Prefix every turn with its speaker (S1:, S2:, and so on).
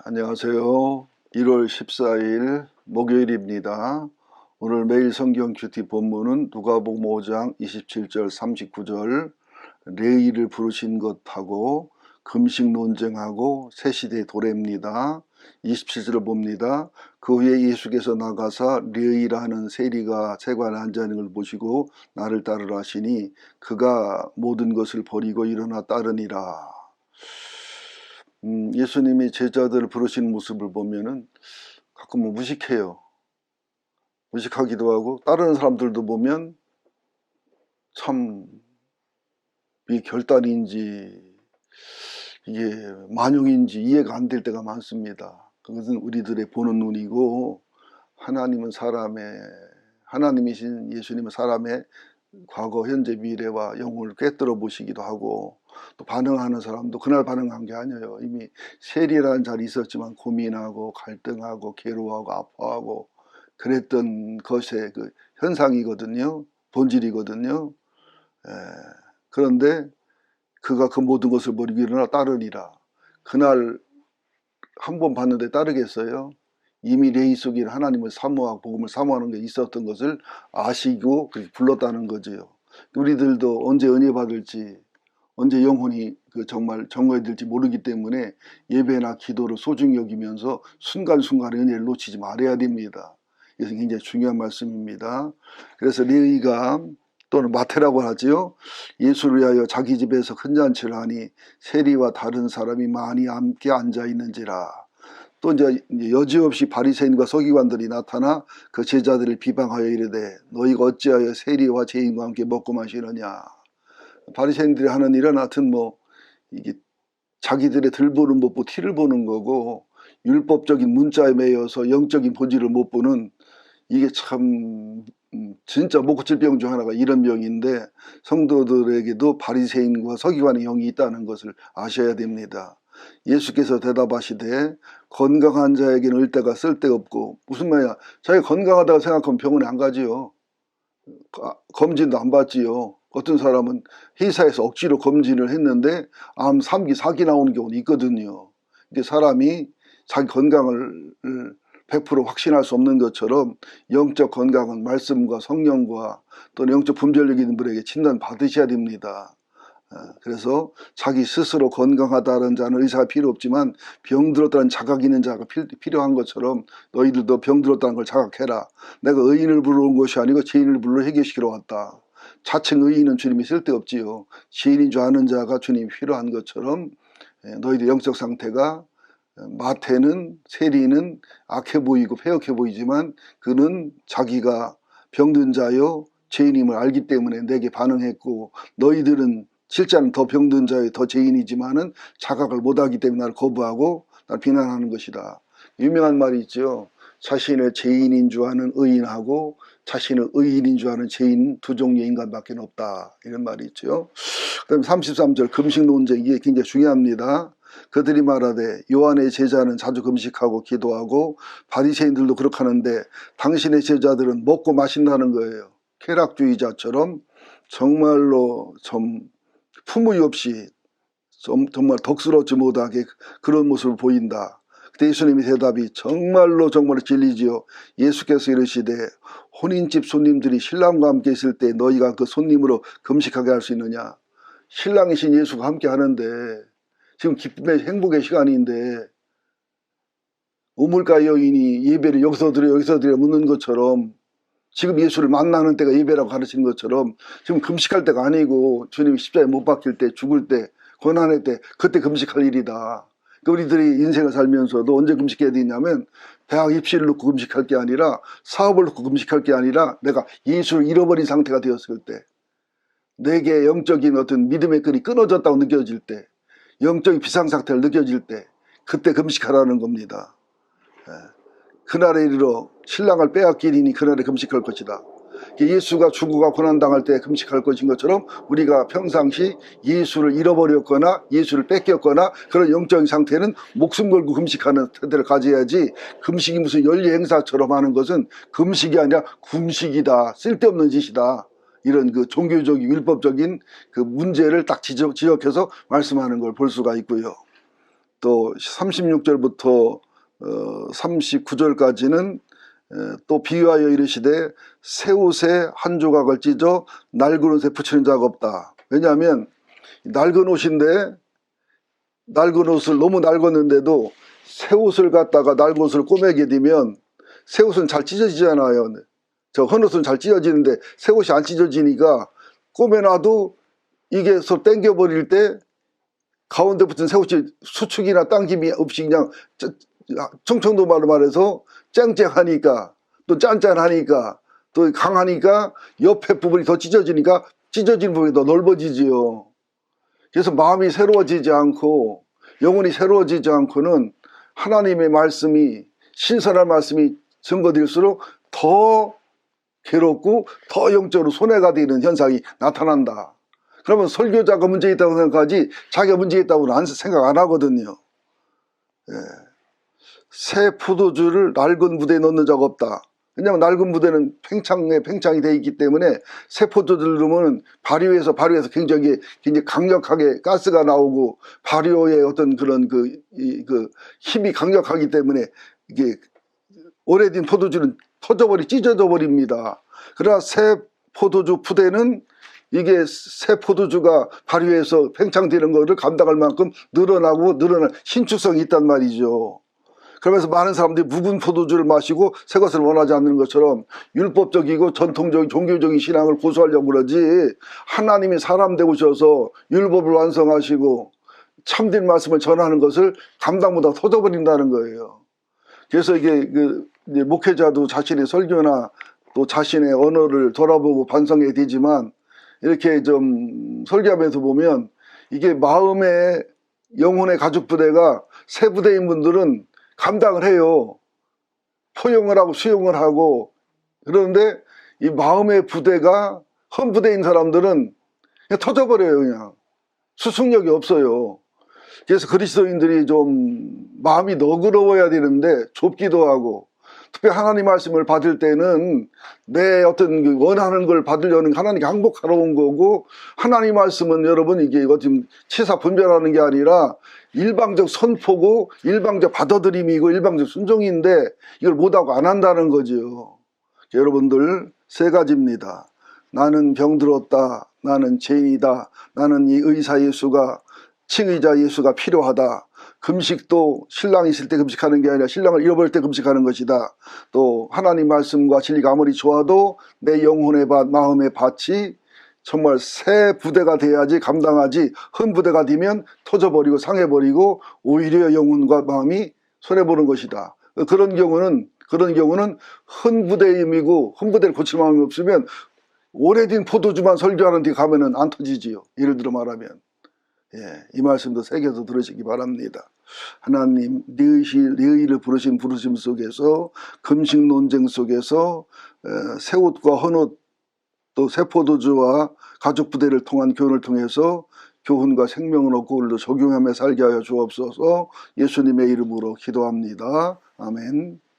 S1: 안녕하세요. 1월 14일 목요일입니다. 오늘 매일 성경 큐티 본문은 누가복음 5장 27절 39절 레위를 부르신 것하고 금식 논쟁하고 새시대 도래입니다. 27절을 봅니다. 그 후에 예수께서 나가사 레위라 하는 세리가 세관에 앉아 있는 걸 보시고 나를 따르라 하시니 그가 모든 것을 버리고 일어나 따르니라. 예수님이 제자들을 부르시는 모습을 보면은 가끔은 무식해요. 무식하기도 하고 다른 사람들도 보면 참 이게 결단인지 이게 만용인지 이해가 안 될 때가 많습니다. 그것은 우리들의 보는 눈이고 하나님이신 예수님은 사람의 과거, 현재, 미래와 영혼을 꿰뚫어 보시기도 하고 또 반응하는 사람도 그날 반응한 게 아니에요. 이미 세리라는 자리 있었지만 고민하고 갈등하고 괴로워하고 아파하고 그랬던 것의 그 현상이거든요. 본질이거든요. 그런데 그가 그 모든 것을 버리고 일어나 따르니라. 그날 한 번 봤는데 따르겠어요? 이미 레위 속에 하나님을 사모하고 복음을 사모하는 게 있었던 것을 아시고 그렇게 불렀다는 거죠. 우리들도 언제 은혜 받을지 언제 영혼이 정말 정거해질지 모르기 때문에 예배나 기도를 소중히 여기면서 순간순간의 은혜를 놓치지 말아야 됩니다. 이것은 굉장히 중요한 말씀입니다. 그래서 레위가 또는 마태라고 하지요. 예수를 위하여 자기 집에서 큰 잔치를 하니 세리와 다른 사람이 많이 함께 앉아 있는지라. 또 이제 여지없이 바리새인과 서기관들이 나타나 그 제자들을 비방하여 이르되 너희가 어찌하여 세리와 죄인과 함께 먹고 마시느냐. 바리새인들이 하는 일은 하여튼 이게 자기들의 들보는 못 보고 티를 보는 거고 율법적인 문자에 매여서 영적인 본질을 못 보는 이게 참 진짜 못 고칠 병 중 하나가 이런 병인데 성도들에게도 바리새인과 서기관의 영이 있다는 것을 아셔야 됩니다. 예수께서 대답하시되 건강한 자에게는 을대가 쓸데없고 무슨 말이야. 자기가 건강하다고 생각하면 병원에 안 가지요. 검진도 안 받지요. 어떤 사람은 회사에서 억지로 검진을 했는데 암 3기 4기 나오는 경우도 있거든요. 이게 사람이 자기 건강을 100% 확신할 수 없는 것처럼 영적 건강은 말씀과 성령과 또는 영적 분별력 있는 분에게 진단 받으셔야 됩니다. 그래서 자기 스스로 건강하다는 자는 의사가 필요 없지만 병들었다는 자각 있는 자가 필요한 것처럼 너희들도 병들었다는 걸 자각해라. 내가 의인을 부르는 것이 아니고 죄인을 불러 회개시키러 왔다. 자칭 의인은 주님이 쓸데없지요. 죄인인 줄 아는 자가 주님이 필요한 것처럼 너희들 영적 상태가 마태는 세리는 악해 보이고 폐역해 보이지만 그는 자기가 병든 자요 죄인임을 알기 때문에 내게 반응했고 너희들은 실제는 더 병든 자요 더 죄인이지만은 자각을 못하기 때문에 나를 거부하고 나를 비난하는 것이다. 유명한 말이 있죠. 자신을 죄인인 줄 아는 의인하고 자신을 의인인 줄 아는 죄인 두 종류의 인간밖에 없다. 이런 말이 있죠. 그 다음에 33절 금식 논쟁 이게 굉장히 중요합니다. 그들이 말하되 요한의 제자는 자주 금식하고 기도하고 바리새인들도 그렇게 하는데 당신의 제자들은 먹고 마신다는 거예요. 쾌락주의자처럼 정말로 좀 품의 없이 정말 덕스럽지 못하게 그런 모습을 보인다. 그때 예수님의 대답이 정말로 진리지요. 예수께서 이르시되 혼인집 손님들이 신랑과 함께 있을 때 너희가 그 손님으로 금식하게 할 수 있느냐. 신랑이신 예수가 함께 하는데 지금 기쁨의 행복의 시간인데 우물가 여인이 예배를 여기서 드려 묻는 것처럼 지금 예수를 만나는 때가 예배라고 가르치는 것처럼 지금 금식할 때가 아니고 주님이 십자가에 못 박힐 때 죽을 때 고난의 때 그때 금식할 일이다. 그러니까 우리들이 인생을 살면서도 언제 금식해야 되냐면 대학 입시를 놓고 금식할 게 아니라 사업을 놓고 금식할 게 아니라 내가 예수를 잃어버린 상태가 되었을 때 내게 영적인 어떤 믿음의 끈이 끊어졌다고 느껴질 때 영적인 비상상태를 느껴질 때 그때 금식하라는 겁니다. 그날에 이르러 신랑을 빼앗기리니 그날에 금식할 것이다. 예수가 죽어가 고난당할 때 금식할 것인 것처럼 우리가 평상시 예수를 잃어버렸거나 예수를 뺏겼거나 그런 영적인 상태는 목숨 걸고 금식하는 태도를 가져야지 금식이 무슨 연례 행사처럼 하는 것은 금식이 아니라 굶식이다. 쓸데없는 짓이다. 이런 그 종교적인 율법적인 그 문제를 딱 지적해서 말씀하는 걸 볼 수가 있고요. 또 36절부터 39절까지는 또 비유하여 이르시되 새 옷에 한 조각을 찢어 낡은 옷에 붙이는 자가 없다. 왜냐하면 낡은 옷인데 낡은 옷을 너무 낡았는데도 새 옷을 갖다가 낡은 옷을 꼬매게 되면 새 옷은 잘 찢어지잖아요. 저 헌 옷은 잘 찢어지는데 새 옷이 안 찢어지니까 꼬매놔도 이게 서로 당겨버릴 때 가운데 붙은 새 옷이 수축이나 당김이 없이 그냥 청청도 말로 말해서 쨍쨍하니까 또 짠짠하니까 또 강하니까 옆에 부분이 더 찢어지니까 찢어진 부분이 더 넓어지지요. 그래서 마음이 새로워지지 않고 영혼이 새로워지지 않고는 하나님의 말씀이 신선한 말씀이 증거될수록 더 괴롭고 더 영적으로 손해가 되는 현상이 나타난다. 그러면 설교자가 문제 있다고 생각하지 자기가 문제 있다고는 생각 안 하거든요. 예. 새 포도주를 낡은 무대에 넣는 자가 없다. 왜냐하면 낡은 무대는 팽창이 되어 있기 때문에 새 포도주를 넣으면 발효해서 굉장히 강력하게 가스가 나오고 발효의 어떤 그런 그 힘이 강력하기 때문에 이게 오래된 포도주는 찢어져 버립니다. 그러나 새 포도주 푸대는 이게 새 포도주가 발효해서 팽창되는 것을 감당할 만큼 늘어난 신축성이 있단 말이죠. 그러면서 많은 사람들이 묵은 포도주를 마시고 새 것을 원하지 않는 것처럼 율법적이고 전통적인 종교적인 신앙을 고수하려고 그러지 하나님이 사람 되오셔서 율법을 완성하시고 참된 말씀을 전하는 것을 감당 못하고 터져버린다는 거예요. 그래서 이게 이제 목회자도 자신의 설교나 또 자신의 언어를 돌아보고 반성해야 되지만 이렇게 좀 설교하면서 보면 이게 마음의 영혼의 가죽 부대가 새 부대인 분들은 감당을 해요. 포용을 하고 수용을 하고. 그런데 이 마음의 부대가 헌 부대인 사람들은 그냥 터져버려요. 그냥 수승력이 없어요. 그래서 그리스도인들이 좀 마음이 너그러워야 되는데 좁기도 하고, 특히 하나님 말씀을 받을 때는 내 어떤 원하는 걸 받으려는 하나님께 항복하러 온 거고, 하나님 말씀은 여러분 이게 지금 치사 분별하는 게 아니라 일방적 선포고 일방적 받아들임이고 일방적 순종인데 이걸 못하고 안 한다는 거죠. 여러분들 세 가지입니다. 나는 병들었다. 나는 죄인이다. 나는 이 의사 예수가 칭의자 예수가 필요하다. 금식도 신랑이 있을 때 금식하는 게 아니라 신랑을 잃어버릴 때 금식하는 것이다. 또 하나님 말씀과 진리가 아무리 좋아도 내 영혼의 밭, 마음의 밭이 정말 새 부대가 돼야지 감당하지, 헌 부대가 되면 터져버리고 상해버리고 오히려 영혼과 마음이 손해보는 것이다. 그런 경우는 헌 부대의 의미고 헌 부대를 고칠 마음이 없으면 오래된 포도주만 설교하는 데 가면은 안 터지지요. 예를 들어 말하면. 예, 이 말씀도 새겨서 들으시기 바랍니다. 하나님 네 의를 부르심 속에서 금식 논쟁 속에서 새 옷과 헌 옷 또 새 포도주와 가죽 부대를 통한 교훈을 통해서 교훈과 생명을 얻고 오늘도 적용하며 살게 하여 주옵소서. 예수님의 이름으로 기도합니다. 아멘.